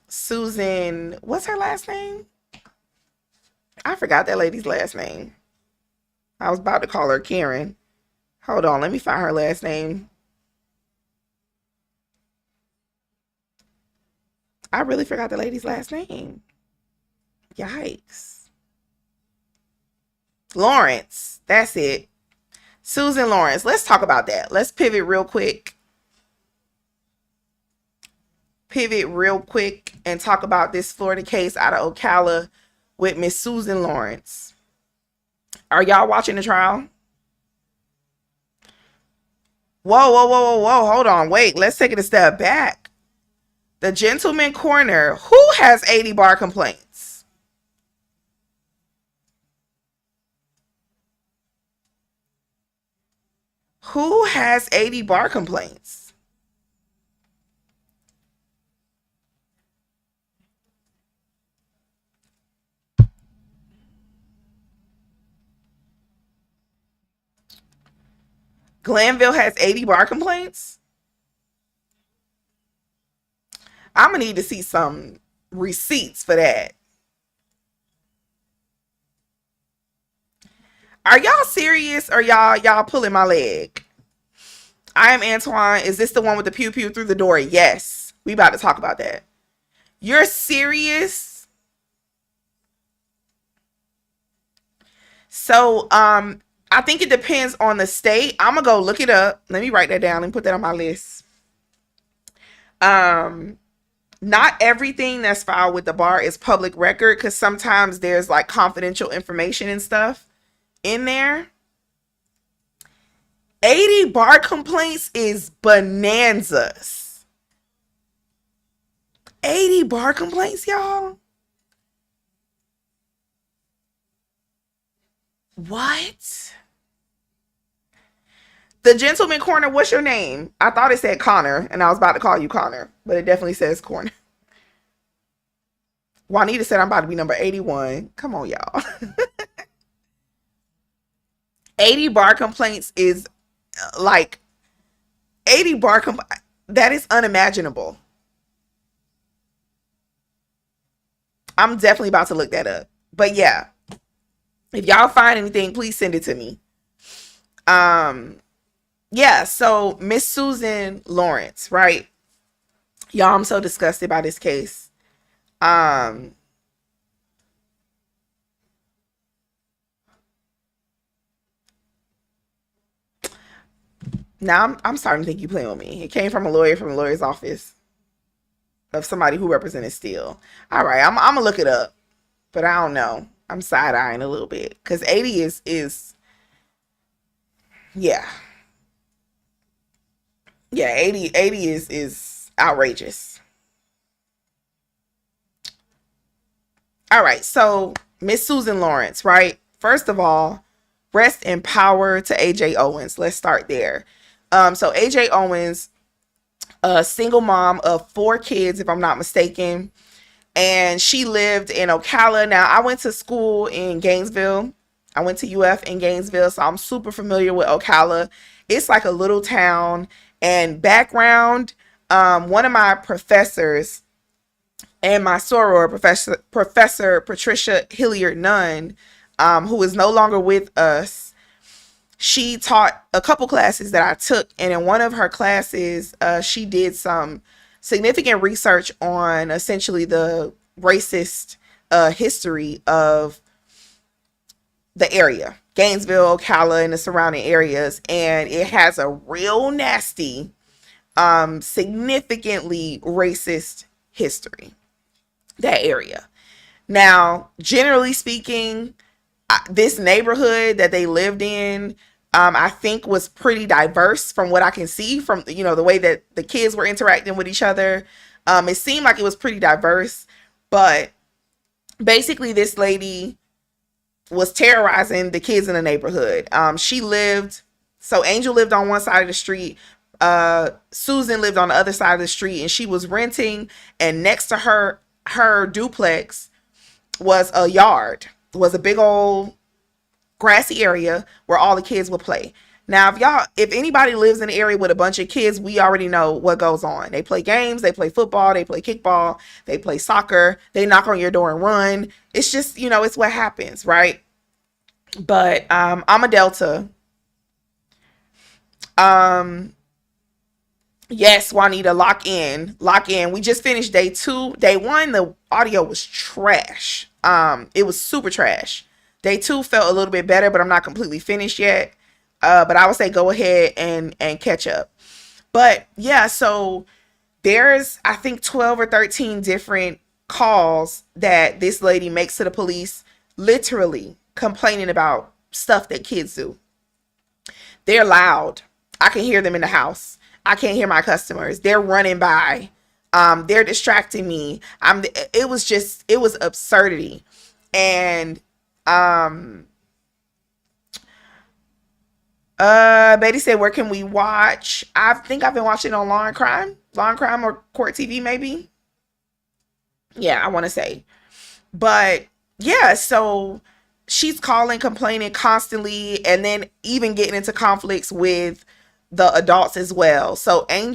Susan. What's her last name? I forgot that lady's last name. I was about to call her Karen. Hold on, let me find her last name. I really forgot the lady's last name. Yikes. Lawrence. That's it. Susan Lawrence. Let's talk about that. Let's pivot real quick. And talk about this Florida case out of Ocala with Miss Susan Lawrence. Are y'all watching the trial? Whoa, whoa, whoa, whoa, whoa. Hold on. Wait. Let's take it a step back. The gentleman corner. Who has 80 bar complaints? Who has 80 bar complaints? Glanville has 80 bar complaints? I'm going to need to see some receipts for that. Are y'all serious or y'all pulling my leg? I am Antoine. Is this the one with the pew pew through the door? Yes. We about to talk about that. You're serious? So, I think it depends on the state. I'm gonna go look it up. Let me write that down and put that on my list. Um, Not everything that's filed with the bar is public record because sometimes there's like confidential information and stuff in there. 80 bar complaints is bonanzas. 80 bar complaints, y'all. What? The gentleman corner, what's your name? I thought it said Connor, and I was about to call you Connor, but it definitely says Corner. Juanita said I'm about to be number 81. Come on, y'all. 80 bar complaints is like 80 bar that is unimaginable. I'm definitely about to look that up. But yeah, if y'all find anything, please send it to me. Um, yeah, so Miss Susan Lawrence, right? Y'all, I'm so disgusted by this case. Um, Now I'm starting to think you playing with me. It came from a lawyer from a lawyer's office of somebody who represented Steele. All right, I'm gonna look it up, but I don't know. I'm side eyeing a little bit because 80 is yeah, yeah, 80 is outrageous. All right, so Miss Susan Lawrence, right? First of all, rest in power to AJ Owens. Let's start there. So AJ Owens, a single mom of 4 kids, if I'm not mistaken, and she lived in Ocala. Now, I went to school in Gainesville. I went to UF in Gainesville, so I'm super familiar with Ocala. It's like a little town. And background, one of my professors and my soror, Professor Patricia Hilliard Nunn, who is no longer with us, she taught a couple classes that I took, and in one of her classes, she did some significant research on essentially the racist history of the area, Gainesville, Ocala, and the surrounding areas, and it has a real nasty, significantly racist history, that area. Now, generally speaking, this neighborhood that they lived in, I think was pretty diverse from what I can see from, the way that the kids were interacting with each other. It seemed like it was pretty diverse, but basically this lady was terrorizing the kids in the neighborhood. So Angel lived on one side of the street. Susan lived on the other side of the street, and she was renting, and next to her duplex was a yard, was a big old grassy area where all the kids would play. Now, if anybody lives in an area with a bunch of kids, we already know what goes on. They play games, they play football, they play kickball, they play soccer, they knock on your door and run. It's just, it's what happens, right? But I'm a Delta. Um, yes, Juanita, lock in. Lock in. We just finished day 2. Day 1, the audio was trash. It was super trash. Day 2 felt a little bit better, but I'm not completely finished yet. But I would say go ahead and catch up. But yeah, so there's, I think, 12 or 13 different calls that this lady makes to the police, literally complaining about stuff that kids do. They're loud. I can hear them in the house. I can't hear my customers. They're running by. They're distracting me. It was absurdity. And Betty said, where can we watch? I think I've been watching on Law and Crime or Court TV maybe. Yeah, I want to say. But yeah, so she's calling, complaining constantly, and then even getting into conflicts with the adults as well. So I'm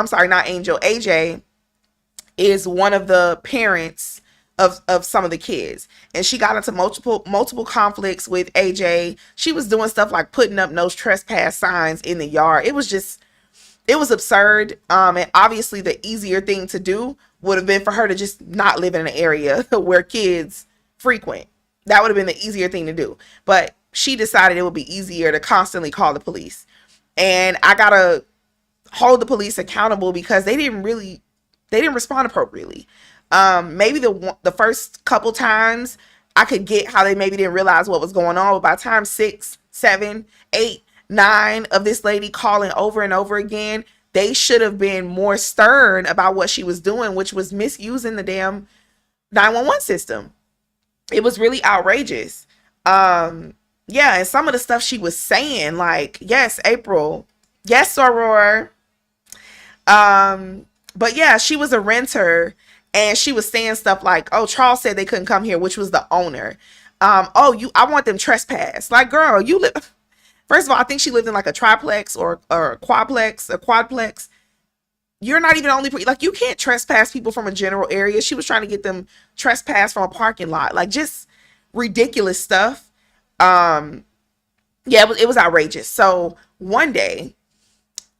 sorry, not Angel, AJ is one of the parents of some of the kids, and she got into multiple conflicts with AJ. She was doing stuff like putting up no trespass signs in the yard. It was absurd. And obviously the easier thing to do would have been for her to just not live in an area where kids frequent. That would have been the easier thing to do. But she decided it would be easier to constantly call the police. And I gotta hold the police accountable because they didn't respond appropriately. Maybe the first couple times I could get how they maybe didn't realize what was going on. But by the time 6, 7, 8, 9 of this lady calling over and over again, they should have been more stern about what she was doing, which was misusing the damn 911 system. It was really outrageous. Yeah, and some of the stuff she was saying, like, yes, April, yes, Aurora. But yeah, she was a renter, and she was saying stuff like, oh, Charles said they couldn't come here, which was the owner. I want them trespassed. Like, girl, you live. First of all, I think she lived in like a triplex or a quadplex. You're not even the only, like, you can't trespass people from a general area. She was trying to get them trespassed from a parking lot, like just ridiculous stuff. Yeah, it was outrageous. So one day,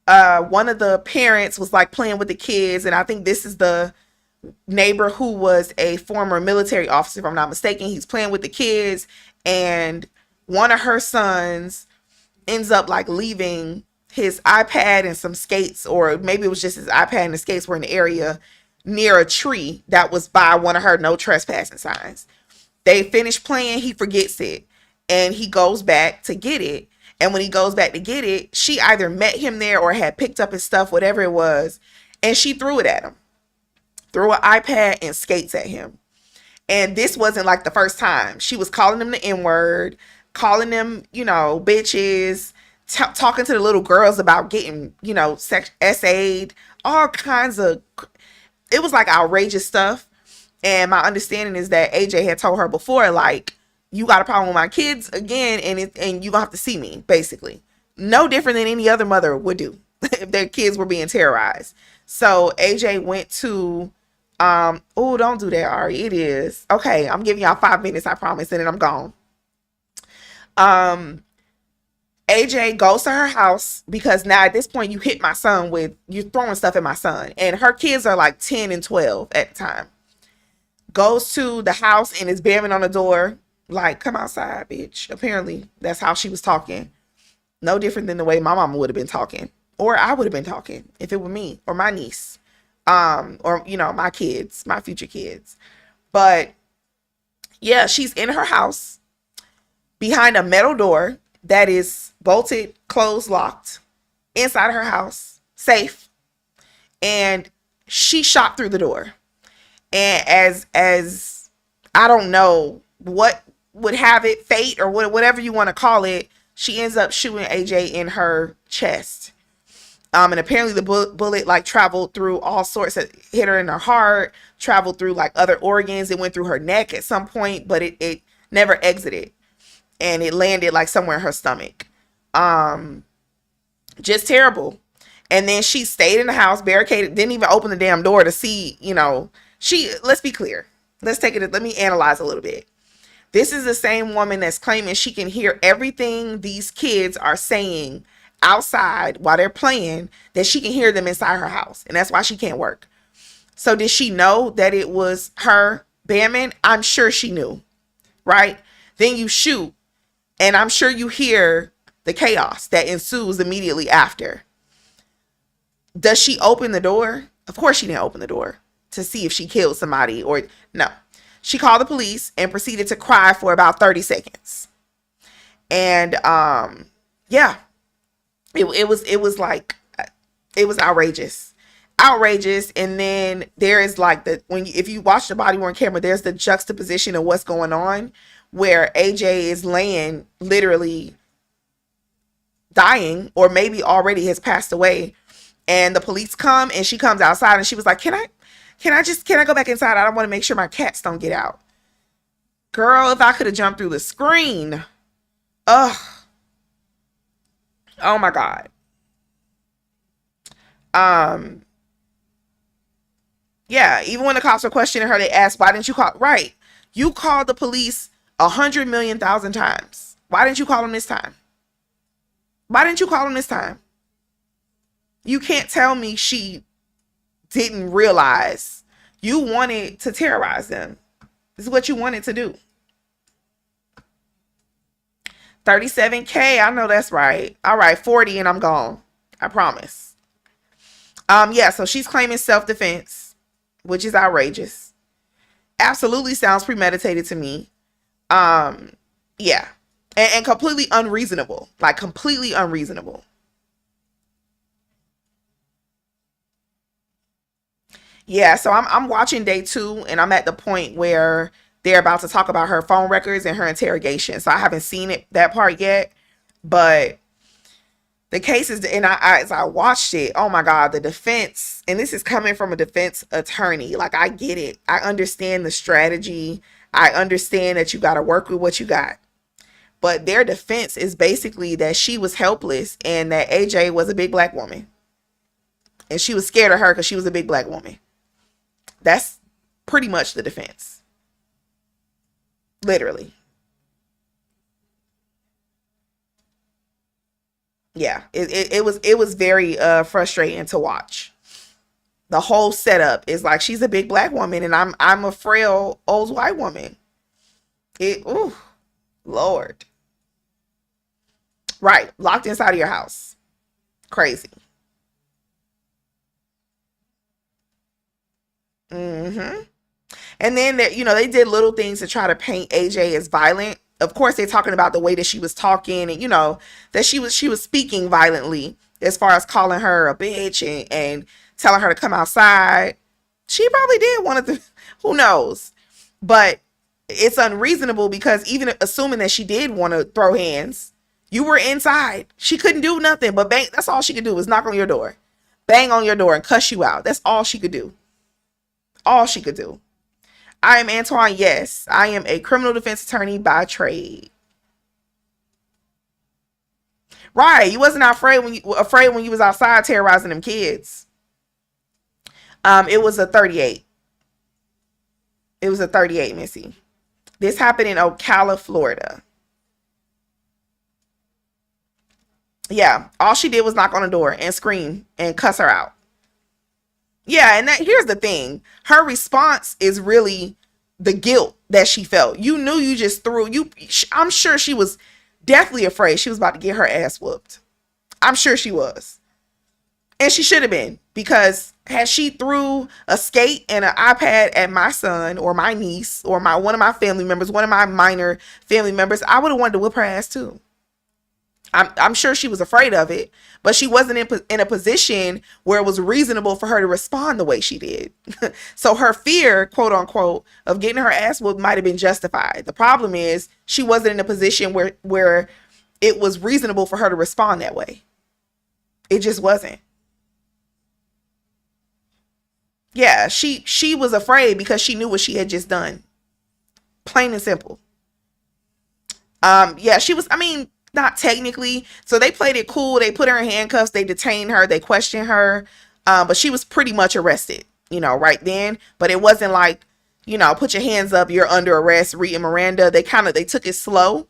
one of the parents was like playing with the kids, and I think this is the neighbor who was a former military officer, if I'm not mistaken. He's playing with the kids, and one of her sons ends up like leaving his iPad and some skates, or maybe it was just his iPad and the skates were in the area near a tree that was by one of her no trespassing signs. They finish playing, he forgets it, and he goes back to get it. And when he goes back to get it, she either met him there or had picked up his stuff, whatever it was, and she threw it at him. Threw an iPad and skates at him. And this wasn't like the first time. She was calling him the N-word, calling them, bitches, talking to the little girls about getting, SA'd, all kinds of, it was like outrageous stuff. And my understanding is that AJ had told her before, like, you got a problem with my kids again, and you gonna have to see me, basically. No different than any other mother would do if their kids were being terrorized. So AJ went to, oh, don't do that, Ari. It is. Okay, I'm giving y'all 5 minutes, I promise, and then I'm gone. AJ goes to her house because now at this point you hit my son you're throwing stuff at my son. And her kids are like 10 and 12 at the time. Goes to the house and is banging on the door like, come outside, bitch. Apparently that's how she was talking. No different than the way my mama would have been talking, or I would have been talking if it were me or my niece, or my kids, my future kids. But yeah, she's in her house behind a metal door that is bolted, closed, locked, inside her house, safe, and she shot through the door. And as I don't know what would have it, fate or whatever you want to call it, she ends up shooting AJ in her chest. And apparently the bullet like traveled through all sorts of, hit her in her heart, traveled through like other organs. It went through her neck at some point, but it never exited. And it landed like somewhere in her stomach. Just terrible. And then she stayed in the house, barricaded, didn't even open the damn door to see, let's be clear. Let me analyze a little bit. This is the same woman that's claiming she can hear everything these kids are saying outside while they're playing, that she can hear them inside her house. And that's why she can't work. So did she know that it was her bamming? I'm sure she knew, right? Then you shoot, and I'm sure you hear the chaos that ensues immediately after. Does she open the door? Of course she didn't open the door to see if she killed somebody or no. She called the police and proceeded to cry for about 30 seconds. And yeah, it was like it was outrageous. And then there is like if you watch the body worn camera, there's the juxtaposition of what's going on, where AJ is laying literally dying, or maybe already has passed away, and the police come, and she comes outside, and she was like, can I go back inside? I don't want to make sure my cats don't get out. Girl, if I could have jumped through the screen. Ugh. Oh my God. Um, yeah, even when the cops were questioning her, they asked, why didn't you call? Right. You called the police 100,000,000 times. Why didn't you call them this time? Why didn't you call them this time? You can't tell me she didn't realize. You wanted to terrorize them. This is what you wanted to do. 37K, I know that's right. All right, 40 and I'm gone. I promise. Yeah, so she's claiming self-defense, which is outrageous. Absolutely sounds premeditated to me. Yeah. And completely unreasonable. Like completely unreasonable. Yeah, so I'm watching day 2, and I'm at the point where they're about to talk about her phone records and her interrogation. So I haven't seen that part yet, but the case is, and as I watched it, oh my God, the defense, and this is coming from a defense attorney. Like, I get it. I understand the strategy. I understand that you got to work with what you got. But their defense is basically that she was helpless and that AJ was a big black woman. And she was scared of her because she was a big black woman. That's pretty much the defense. Literally. Yeah, it was very frustrating to watch. The whole setup is like she's a big black woman and I'm a frail old white woman. Ooh, Lord. Right, locked inside of your house. Crazy. Mm-hmm. And then they did little things to try to paint AJ as violent. Of course, they're talking about the way that she was talking, and that she was speaking violently, as far as calling her a bitch and telling her to come outside. She probably did want to. Who knows? But it's unreasonable because even assuming that she did want to throw hands, you were inside. She couldn't do nothing but bang. That's all she could do was knock on your door, bang on your door, and cuss you out. That's all she could do. All she could do. I am Antoine. Yes, I am a criminal defense attorney by trade. Right. You wasn't afraid when you was outside terrorizing them kids. It was a 38. It was a 38, Missy. This happened in Ocala, Florida. Yeah. All she did was knock on the door and scream and cuss her out. Yeah, and here's the thing. Her response is really the guilt that she felt. You knew you just threw you. I'm sure she was definitely afraid she was about to get her ass whooped. I'm sure she was. And she should have been, because had she threw a skate and an iPad at my son or my niece or one of my family members, one of my minor family members, I would have wanted to whip her ass too. I'm sure she was afraid of it, but she wasn't in a position where it was reasonable for her to respond the way she did. So her fear, quote unquote, of getting her ass whooped might have been justified. The problem is she wasn't in a position where it was reasonable for her to respond that way. It just wasn't. Yeah, she was afraid because she knew what she had just done. Plain and simple. Yeah, she was, I mean, not technically. So they played it cool. They put her in handcuffs. They detained her. They questioned her. But she was pretty much arrested, right then. But it wasn't like, put your hands up, you're under arrest, reading Miranda. They took it slow.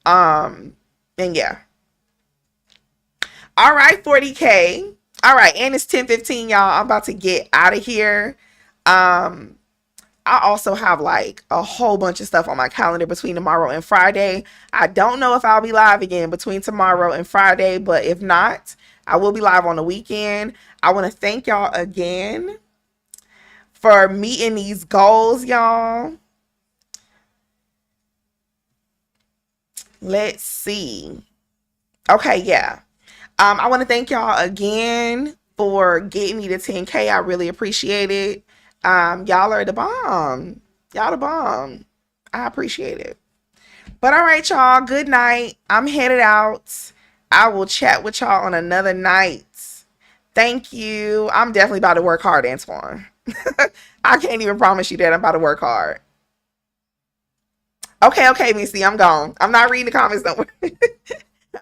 And yeah. All right, 40K. All right, and it's 10:15, y'all. I'm about to get out of here. I also have like a whole bunch of stuff on my calendar between tomorrow and Friday. I don't know if I'll be live again between tomorrow and Friday, but if not, I will be live on the weekend. I want to thank y'all again for meeting these goals, y'all. Let's see. Okay, yeah. I want to thank y'all again for getting me to 10K. I really appreciate it. Y'all are the bomb. Y'all the bomb. I appreciate it. But all right, y'all. Good night. I'm headed out. I will chat with y'all on another night. Thank you. I'm definitely about to work hard, Antoine. I can't even promise you that I'm about to work hard. Okay, Missy, I'm gone. I'm not reading the comments. Don't worry.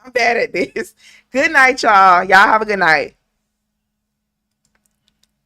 I'm bad at this. Good night, y'all. Y'all have a good night.